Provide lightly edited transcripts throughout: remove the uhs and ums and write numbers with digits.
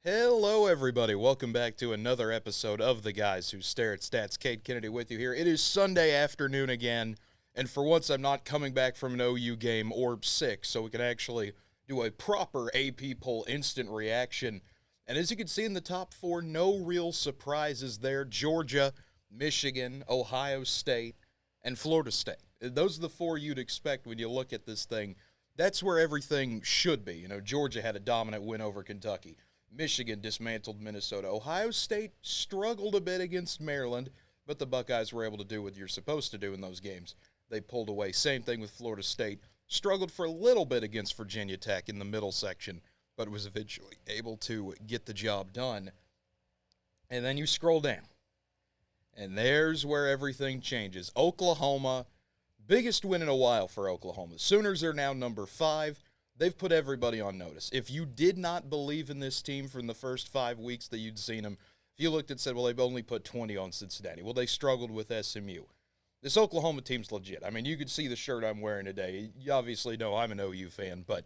Hello, everybody. Welcome back to another episode of The Guys Who Stare at Stats. Cade Kennedy with you here. It is Sunday afternoon again, and for once I'm not coming back from an OU game or sick, so we can actually do a proper AP poll instant reaction. And as you can see in the top four, no real surprises there. Georgia, Michigan, Ohio State, and Florida State. Those are the four you'd expect when you look at this thing. That's where everything should be. Georgia had a dominant win over Kentucky. Michigan dismantled Minnesota. Ohio State struggled a bit against Maryland, but the Buckeyes were able to do what you're supposed to do in those games. They pulled away. Same thing with Florida State. Struggled for a little bit against Virginia Tech in the middle section, but was eventually able to get the job done. And then you scroll down, and there's where everything changes. Oklahoma, biggest win in a while for Oklahoma. Sooners are now number 5. They've put everybody on notice. If you did not believe in this team from the first 5 weeks that you'd seen them, if you looked and said, well, they've only put 20 on Cincinnati. Well, they struggled with SMU. This Oklahoma team's legit. I mean, you could see the shirt I'm wearing today. You obviously know I'm an OU fan, but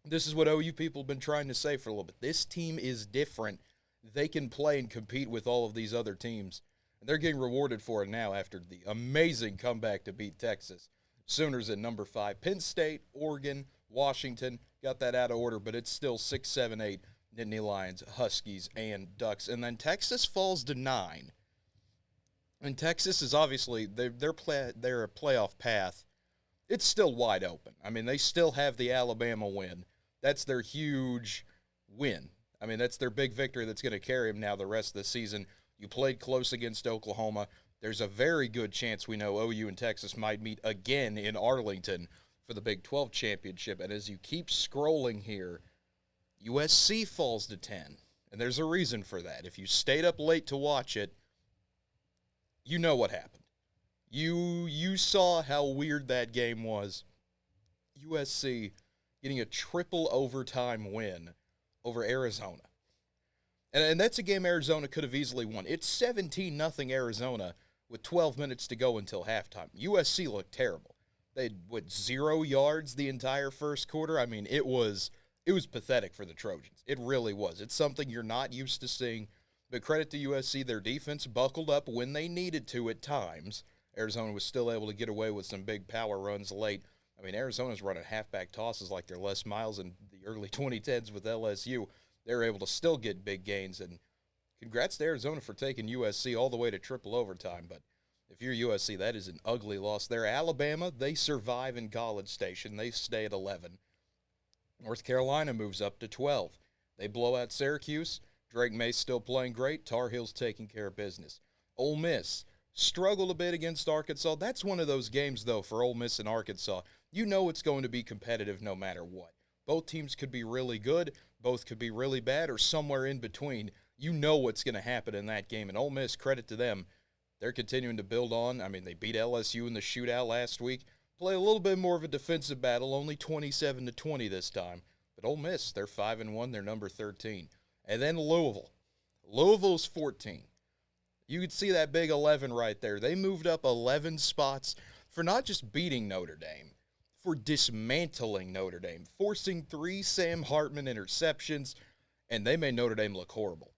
this is what OU people have been trying to say for a little bit. This team is different. They can play and compete with all of these other teams, and they're getting rewarded for it now after the amazing comeback to beat Texas. Sooners at number 5. Penn State, Oregon, Washington, got that out of order, but it's still 6, 7, 8, Nittany Lions, Huskies, and Ducks. And then Texas falls to 9. And Texas is obviously, their playoff path, it's still wide open. I mean, they still have the Alabama win. That's their huge win. I mean, that's their big victory that's going to carry them now the rest of the season. You played close against Oklahoma. There's a very good chance we know OU and Texas might meet again in Arlington for the Big 12 championship. And as you keep scrolling here, USC falls to 10. And there's a reason for that. If you stayed up late to watch it, you know what happened. You saw how weird that game was. USC getting a triple overtime win over Arizona. And that's a game Arizona could have easily won. It's 17-0 Arizona with 12 minutes to go until halftime. USC looked terrible. They had, 0 yards the entire first quarter? I mean, it was pathetic for the Trojans. It really was. It's something you're not used to seeing. But credit to USC, their defense buckled up when they needed to at times. Arizona was still able to get away with some big power runs late. I mean, Arizona's running halfback tosses like they're Les Miles in the early 2010s with LSU. They're able to still get big gains. And congrats to Arizona for taking USC all the way to triple overtime. But if you're USC, that is an ugly loss there. Alabama, they survive in College Station. They stay at 11. North Carolina moves up to 12. They blow out Syracuse. Drake May's still playing great. Tar Heels taking care of business. Ole Miss struggled a bit against Arkansas. That's one of those games, though, for Ole Miss and Arkansas. You know it's going to be competitive no matter what. Both teams could be really good. Both could be really bad or somewhere in between. You know what's going to happen in that game. And Ole Miss, credit to them, they're continuing to build on. I mean, they beat LSU in the shootout last week. Play a little bit more of a defensive battle, only 27-20 this time. But Ole Miss, they're 5-1. They're number 13. And then Louisville. Louisville's 14. You could see that big 11 right there. They moved up 11 spots for not just beating Notre Dame, for dismantling Notre Dame, forcing 3 Sam Hartman interceptions, and they made Notre Dame look horrible.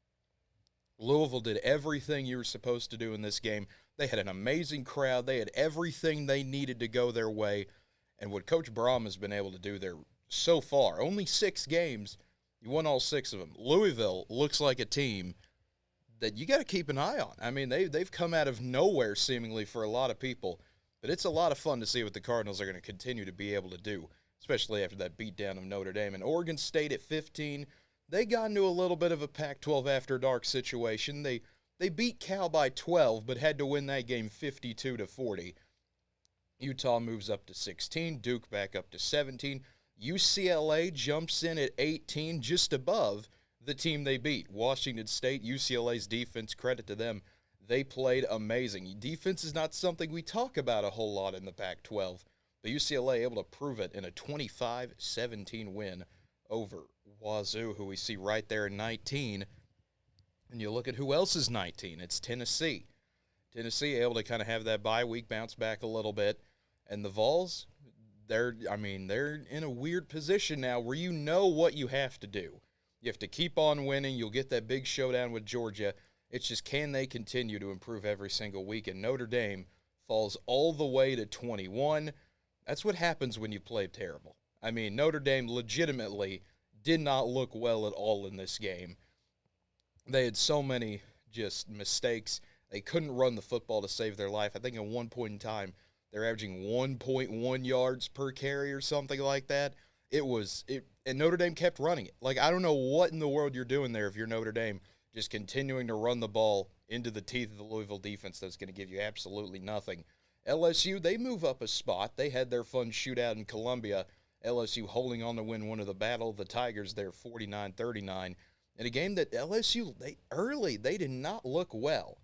Louisville did everything you were supposed to do in this game. They had an amazing crowd. They had everything they needed to go their way. And what Coach Braum has been able to do there so far, only 6 games, you won all 6 of them. Louisville looks like a team that you got to keep an eye on. I mean, they've come out of nowhere seemingly for a lot of people, but it's a lot of fun to see what the Cardinals are going to continue to be able to do, especially after that beatdown of Notre Dame. And Oregon State at 15, they got into a little bit of a Pac-12 after dark situation. They beat Cal by 12, but had to win that game 52-40. Utah moves up to 16, Duke back up to 17. UCLA jumps in at 18, just above the team they beat. Washington State, UCLA's defense, credit to them. They played amazing. Defense is not something we talk about a whole lot in the Pac-12, but UCLA able to prove it in a 25-17 win over Wazoo, who we see right there in 19. And you look at who else is 19. It's Tennessee. Tennessee able to kind of have that bye week, bounce back a little bit. And the Vols, they're in a weird position now where you know what you have to do. You have to keep on winning. You'll get that big showdown with Georgia. It's just, can they continue to improve every single week? And Notre Dame falls all the way to 21. That's what happens when you play terrible. I mean, Notre Dame legitimately did not look well at all in this game. They had so many just mistakes. They couldn't run the football to save their life. I think at one point in time, they're averaging 1.1 yards per carry or something like that. And Notre Dame kept running it. Like, I don't know what in the world you're doing there if you're Notre Dame, just continuing to run the ball into the teeth of the Louisville defense that's going to give you absolutely nothing. LSU, they move up a spot. They had their fun shootout in Columbia. LSU holding on to win one of the Battle of the Tigers there, 49-39. In a game that LSU, they did not look well.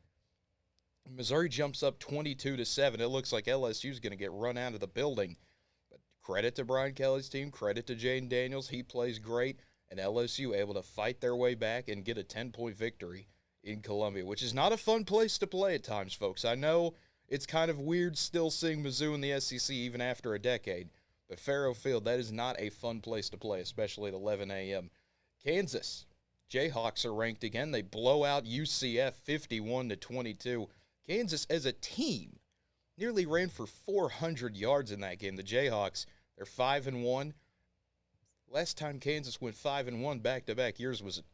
Missouri jumps up 22-7. It looks like LSU's going to get run out of the building. But credit to Brian Kelly's team, credit to Jaden Daniels. He plays great, and LSU able to fight their way back and get a 10-point victory in Columbia, which is not a fun place to play at times, folks. I know it's kind of weird still seeing Mizzou in the SEC even after a decade, but Faro Field, that is not a fun place to play, especially at 11 a.m. Kansas, Jayhawks are ranked again. They blow out UCF 51-22. Kansas, as a team, nearly ran for 400 yards in that game. The Jayhawks, they're 5-1. Last time Kansas went 5-1 back-to-back years was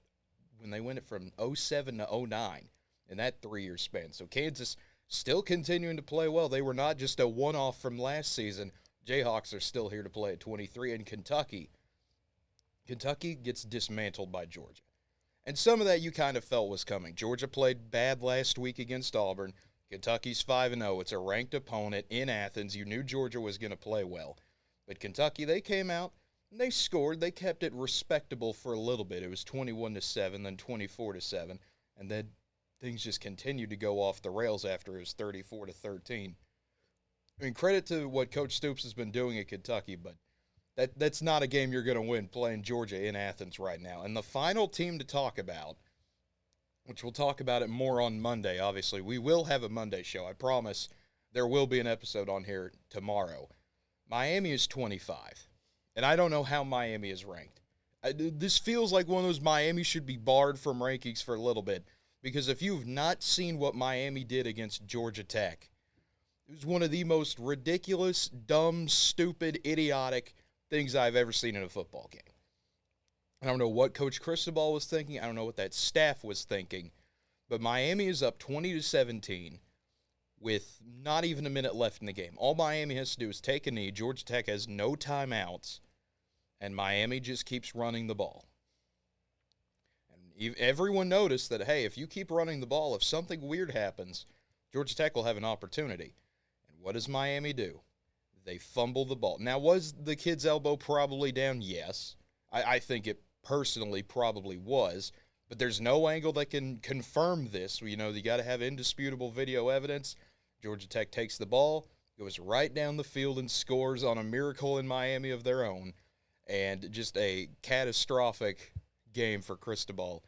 when they went it from 07 to 09 in that 3-year span. So Kansas still continuing to play well. They were not just a one-off from last season. Jayhawks are still here to play at 23. And Kentucky gets dismantled by Georgia. And some of that you kind of felt was coming. Georgia played bad last week against Auburn. Kentucky's 5-0. It's a ranked opponent in Athens. You knew Georgia was going to play well. But Kentucky, they came out and they scored. They kept it respectable for a little bit. It was 21-7, then 24-7. And then things just continued to go off the rails after it was 34-13. I mean, credit to what Coach Stoops has been doing at Kentucky, but that's not a game you're going to win playing Georgia in Athens right now. And the final team to talk about, which we'll talk about it more on Monday, obviously. We will have a Monday show. I promise there will be an episode on here tomorrow. Miami is 25, and I don't know how Miami is ranked. This feels like one of those Miami should be barred from rankings for a little bit, because if you've not seen what Miami did against Georgia Tech, it was one of the most ridiculous, dumb, stupid, idiotic things I've ever seen in a football game. I don't know what Coach Cristobal was thinking. I don't know what that staff was thinking. But Miami is up 20-17 with not even a minute left in the game. All Miami has to do is take a knee. Georgia Tech has no timeouts, and Miami just keeps running the ball. And everyone noticed that, hey, if you keep running the ball, if something weird happens, Georgia Tech will have an opportunity. And what does Miami do? They fumble the ball. Now, was the kid's elbow probably down? Yes. I think it personally probably was, but there's no angle that can confirm this. You know, you got to have indisputable video evidence. Georgia Tech takes the ball, goes right down the field and scores on a miracle in Miami of their own, and just a catastrophic game for Cristobal.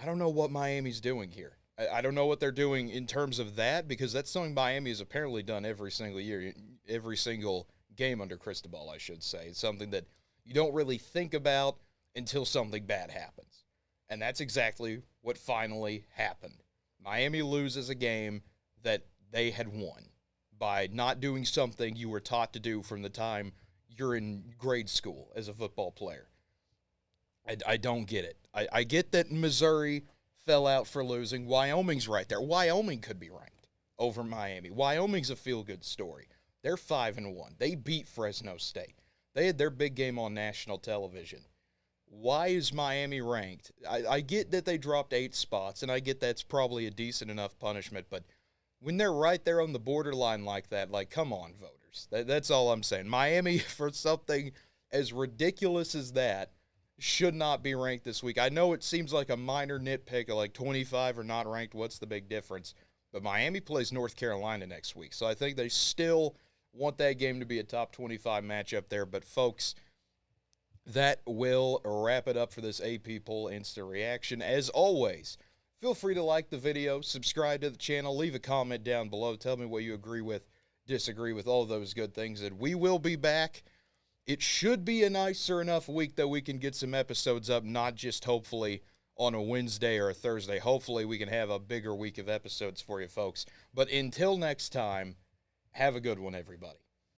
I don't know what Miami's doing here. I don't know what they're doing in terms of that, because that's something Miami has apparently done every single year, every single game under Cristobal, I should say. It's something that you don't really think about until something bad happens. And that's exactly what finally happened. Miami loses a game that they had won by not doing something you were taught to do from the time you're in grade school as a football player. I don't get it. I get that Missouri fell out for losing. Wyoming's right there. Wyoming could be ranked over Miami. Wyoming's a feel-good story. They're 5-1. They beat Fresno State. They had their big game on national television. Why is Miami ranked? I get that they dropped 8 spots, and I get that's probably a decent enough punishment, but when they're right there on the borderline like that, like, come on, voters. That's all I'm saying. Miami, for something as ridiculous as that, should not be ranked this week. I know it seems like a minor nitpick, like 25 are not ranked. What's the big difference? But Miami plays North Carolina next week, so I think they still want that game to be a top 25 matchup there. But, folks, that will wrap it up for this AP Poll Instant Reaction. As always, feel free to like the video, subscribe to the channel, leave a comment down below. Tell me what you agree with, disagree with, all those good things. And we will be back it should be a nicer enough week that we can get some episodes up, not just hopefully on a Wednesday or a Thursday. Hopefully we can have a bigger week of episodes for you folks. But until next time, have a good one, everybody.